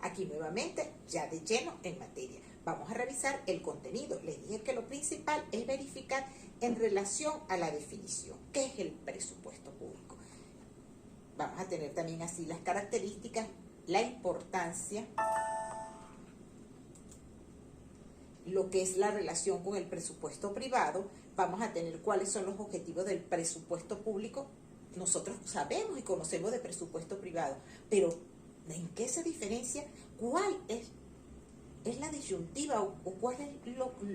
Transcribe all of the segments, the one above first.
Aquí nuevamente, ya de lleno en materia. Vamos a revisar el contenido. Les dije que lo principal es verificar en relación a la definición. ¿Qué es el presupuesto público? Vamos a tener también así las características, la importancia, lo que es la relación con el presupuesto privado. Vamos a tener cuáles son los objetivos del presupuesto público. Nosotros sabemos y conocemos de presupuesto privado, pero ¿en qué se diferencia? ¿Cuál es la disyuntiva o cuál es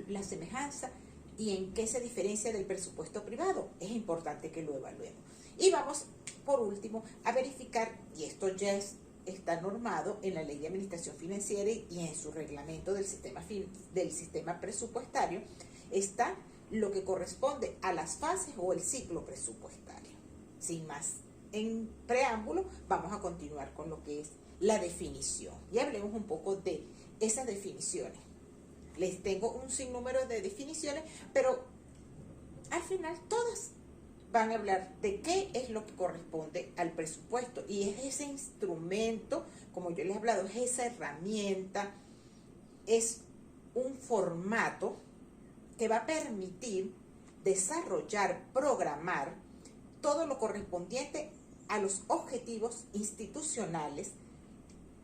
la semejanza y en qué se diferencia del presupuesto privado? Es importante que lo evaluemos. Y vamos, por último, a verificar, y esto ya está normado en la Ley de Administración Financiera y en su reglamento del sistema presupuestario, está lo que corresponde a las fases o el ciclo presupuestario. Sin más en preámbulo, vamos a continuar con lo que es la definición. Y hablemos un poco de esas definiciones. Les tengo un sinnúmero de definiciones, pero al final todas van a hablar de qué es lo que corresponde al presupuesto. Y es ese instrumento, como yo les he hablado, es esa herramienta, es un formato que va a permitir desarrollar, programar todo lo correspondiente a los objetivos institucionales,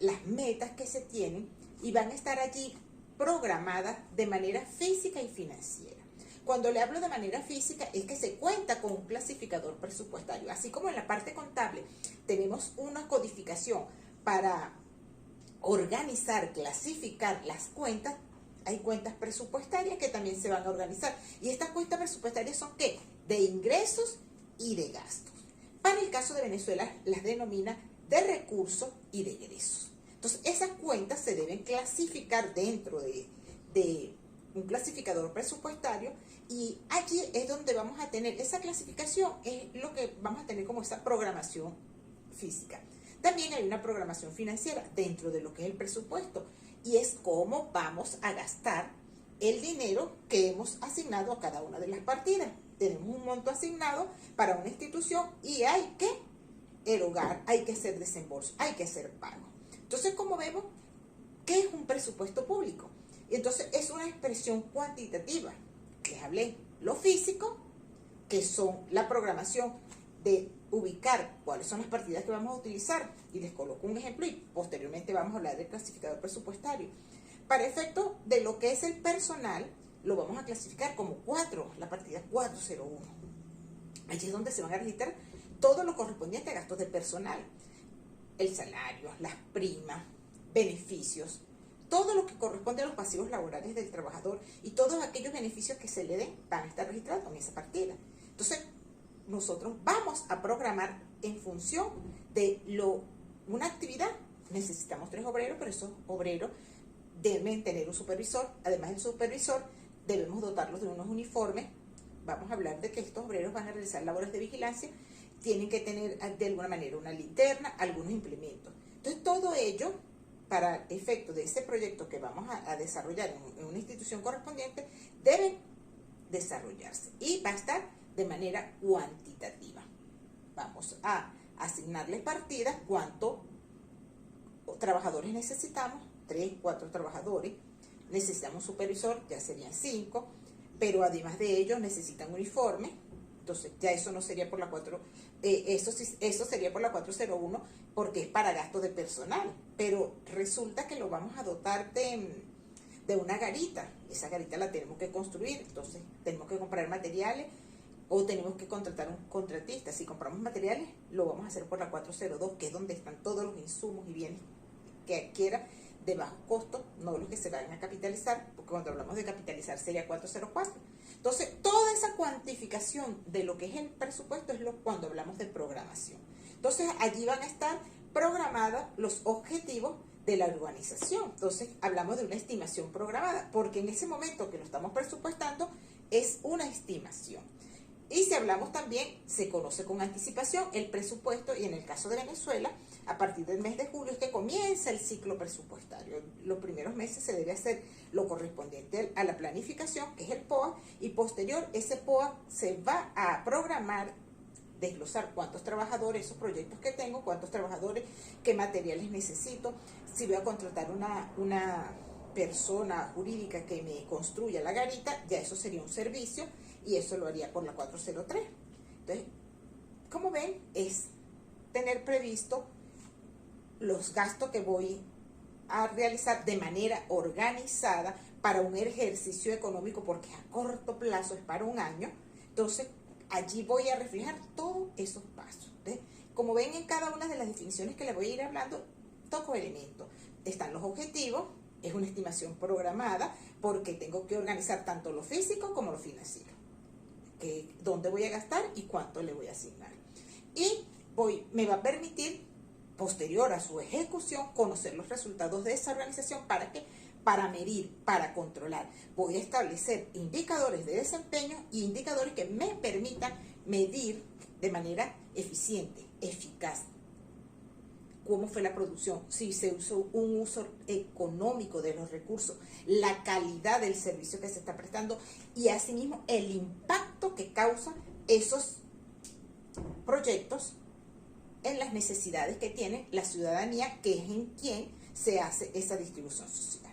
las metas que se tienen, y van a estar allí programadas de manera física y financiera. Cuando le hablo de manera física es que se cuenta con un clasificador presupuestario. Así como en la parte contable tenemos una codificación para organizar, clasificar las cuentas, hay cuentas presupuestarias que también se van a organizar. Y estas cuentas presupuestarias son ¿qué? De ingresos y de gastos. Para el caso de Venezuela las denomina de recursos y de egresos. Entonces esas cuentas se deben clasificar dentro de un clasificador presupuestario, y allí es donde vamos a tener esa clasificación, es lo que vamos a tener como esa programación física. También hay una programación financiera dentro de lo que es el presupuesto, y es cómo vamos a gastar el dinero que hemos asignado a cada una de las partidas. Tenemos un monto asignado para una institución y hay que erogar, hay que hacer desembolso, hay que hacer pago. Entonces, como vemos, ¿qué es un presupuesto público? Entonces, es una expresión cuantitativa. Les hablé lo físico, que son la programación de ubicar cuáles son las partidas que vamos a utilizar, y les coloco un ejemplo y posteriormente vamos a hablar del clasificador presupuestario. Para efecto de lo que es el personal, lo vamos a clasificar como 4, la partida 401. Allí es donde se van a registrar todo lo correspondiente a gastos de personal, el salario, las primas, beneficios, todo lo que corresponde a los pasivos laborales del trabajador y todos aquellos beneficios que se le den van a estar registrados en esa partida. Entonces, nosotros vamos a programar en función de una actividad. Necesitamos 3 obreros, pero esos obreros deben tener un supervisor. Además del supervisor, debemos dotarlos de unos uniformes. Vamos a hablar de que estos obreros van a realizar labores de vigilancia, tienen que tener de alguna manera una linterna, algunos implementos. Entonces, todo ello, para efecto de ese proyecto que vamos a desarrollar en una institución correspondiente, debe desarrollarse y va a estar de manera cuantitativa. Vamos a asignarles partidas, cuántos trabajadores necesitamos, 3, 4 trabajadores, necesitamos un supervisor, ya serían 5, pero además de ellos necesitan uniforme. Entonces ya eso no sería por la 4, eso sería por la 401 porque es para gastos de personal, pero resulta que lo vamos a dotar de una garita. Esa garita la tenemos que construir, entonces tenemos que comprar materiales o tenemos que contratar un contratista. Si compramos materiales, lo vamos a hacer por la 402, que es donde están todos los insumos y bienes que adquiera de bajo costo, no los que se vayan a capitalizar, porque cuando hablamos de capitalizar sería 404. Entonces, toda esa cuantificación de lo que es el presupuesto es cuando hablamos de programación. Entonces, allí van a estar programados los objetivos de la organización. Entonces, hablamos de una estimación programada, porque en ese momento que lo estamos presupuestando es una estimación. Y si hablamos también, se conoce con anticipación el presupuesto, y en el caso de Venezuela, a partir del mes de julio es que comienza el ciclo presupuestario. Los primeros meses se debe hacer lo correspondiente a la planificación, que es el POA, y posterior ese POA se va a programar desglosar cuántos trabajadores, esos proyectos que tengo, cuántos trabajadores, qué materiales necesito, si voy a contratar una persona jurídica que me construya la garita, ya eso sería un servicio y eso lo haría por la 403. Entonces, como ven, es tener previsto los gastos que voy a realizar de manera organizada para un ejercicio económico, porque a corto plazo es para un año. Entonces, allí voy a reflejar todos esos pasos. ¿Ves? Como ven, en cada una de las definiciones que les voy a ir hablando, toco elementos. Están los objetivos, es una estimación programada, porque tengo que organizar tanto lo físico como lo financiero. Dónde voy a gastar y cuánto le voy a asignar. Y me va a permitir, posterior a su ejecución, conocer los resultados de esa organización. ¿Para qué? Para medir, para controlar. Voy a establecer indicadores de desempeño y indicadores que me permitan medir de manera eficiente, eficaz, cómo fue la producción, si se usó un uso económico de los recursos, la calidad del servicio que se está prestando y asimismo el impacto que causan esos proyectos en las necesidades que tiene la ciudadanía, que es en quien se hace esa distribución social.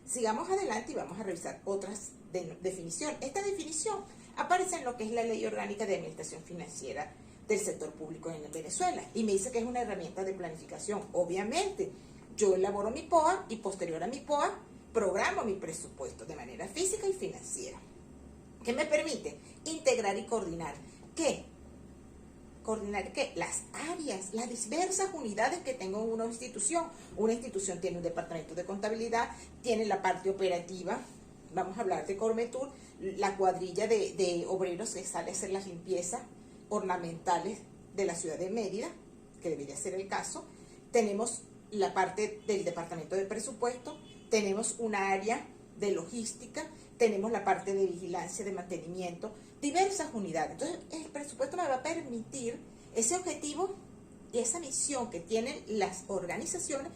Sigamos adelante y vamos a revisar otras definiciones. Esta definición aparece en lo que es la Ley Orgánica de Administración Financiera del Sector Público en Venezuela y me dice que es una herramienta de planificación. Obviamente, yo elaboro mi POA y posterior a mi POA programo mi presupuesto de manera física y financiera. ¿Qué me permite? Integrar y coordinar. ¿Qué? Coordinar ¿qué? Las áreas, las diversas unidades que tengo en una institución. Una institución tiene un departamento de contabilidad, tiene la parte operativa. Vamos a hablar de Cormetur, la cuadrilla de obreros que sale a hacer las limpiezas ornamentales de la ciudad de Mérida, que debería ser el caso. Tenemos la parte del departamento de presupuesto, tenemos una área de logística, tenemos la parte de vigilancia, de mantenimiento, diversas unidades. Entonces, el presupuesto me va a permitir ese objetivo y esa misión que tienen las organizaciones,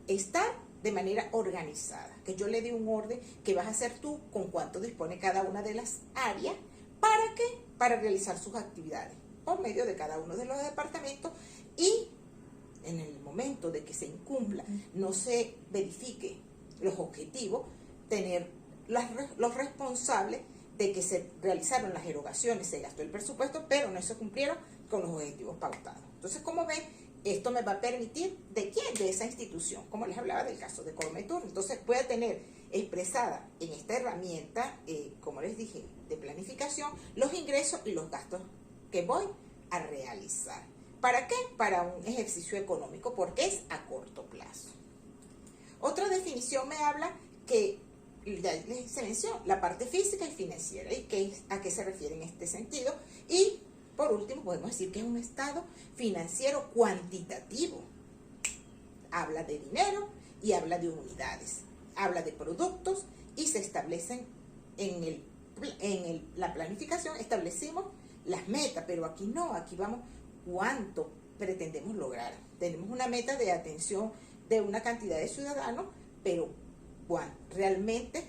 estar de manera organizada, que yo le dé un orden que vas a hacer tú con cuánto dispone cada una de las áreas. ¿Para qué? Para realizar sus actividades por medio de cada uno de los departamentos y en el momento de que se incumpla, no se verifique los objetivos, tener los responsables de que se realizaron las erogaciones, se gastó el presupuesto, pero no se cumplieron con los objetivos pautados. Entonces, como ven, esto me va a permitir, ¿de quién? De esa institución, como les hablaba del caso de Cormetur. Entonces, voy a tener expresada en esta herramienta, como les dije, de planificación, los ingresos y los gastos que voy a realizar. ¿Para qué? Para un ejercicio económico, porque es a corto plazo. Otra definición me habla que ya les mencionó la parte física y financiera y a qué se refiere en este sentido. Y por último podemos decir que es un estado financiero cuantitativo. Habla de dinero y habla de unidades, habla de productos y se establecen en la planificación, establecimos las metas, pero aquí no, aquí vamos cuánto pretendemos lograr. Tenemos una meta de atención de una cantidad de ciudadanos, pero realmente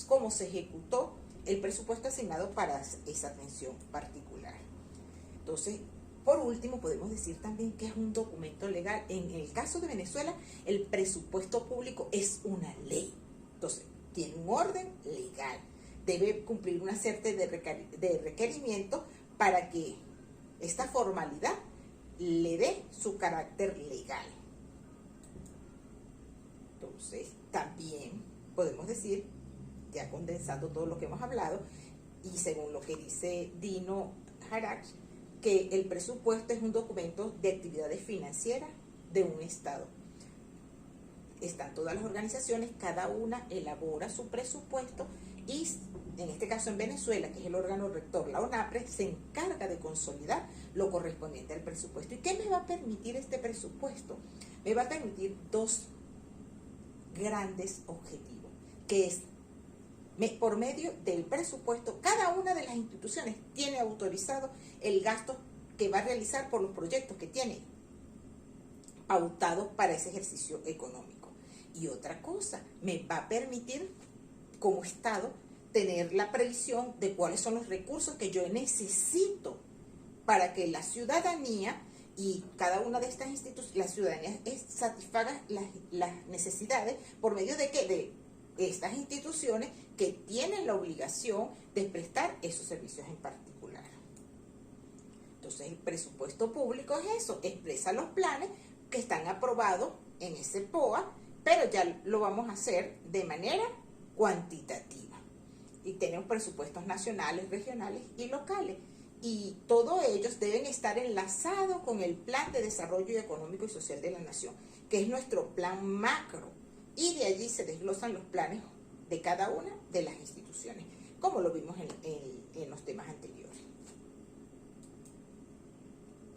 cómo se ejecutó el presupuesto asignado para esa atención particular. Entonces, por último, podemos decir también que es un documento legal. En el caso de Venezuela, el presupuesto público es una ley. Entonces, tiene un orden legal. Debe cumplir una serie de requerimientos para que esta formalidad le dé su carácter legal. Entonces, también podemos decir, ya condensando todo lo que hemos hablado, y según lo que dice Dino Harach, que el presupuesto es un documento de actividades financieras de un Estado. Están todas las organizaciones, cada una elabora su presupuesto y en este caso en Venezuela, que es el órgano rector, la ONAPRE, se encarga de consolidar lo correspondiente al presupuesto. ¿Y qué me va a permitir este presupuesto? Me va a permitir dos grandes objetivos, que es, por medio del presupuesto, cada una de las instituciones tiene autorizado el gasto que va a realizar por los proyectos que tiene pautados para ese ejercicio económico. Y otra cosa, me va a permitir como Estado tener la previsión de cuáles son los recursos que yo necesito para que la ciudadanía y cada una de estas instituciones, la ciudadanía satisfaga las necesidades por medio de qué, de estas instituciones que tienen la obligación de prestar esos servicios en particular. Entonces el presupuesto público es eso, expresa los planes que están aprobados en ese POA, pero ya lo vamos a hacer de manera cuantitativa. Y tenemos presupuestos nacionales, regionales y locales. Y todos ellos deben estar enlazados con el Plan de Desarrollo Económico y Social de la Nación, que es nuestro plan macro. Y de allí se desglosan los planes de cada una de las instituciones, como lo vimos en los temas anteriores.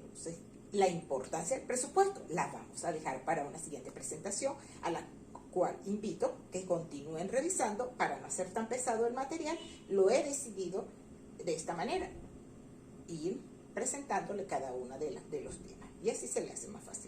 Entonces, la importancia del presupuesto la vamos a dejar para una siguiente presentación, a la cual invito que continúen revisando. Para no hacer tan pesado el material, lo he decidido de esta manera, ir presentándole cada una de los temas, y así se le hace más fácil.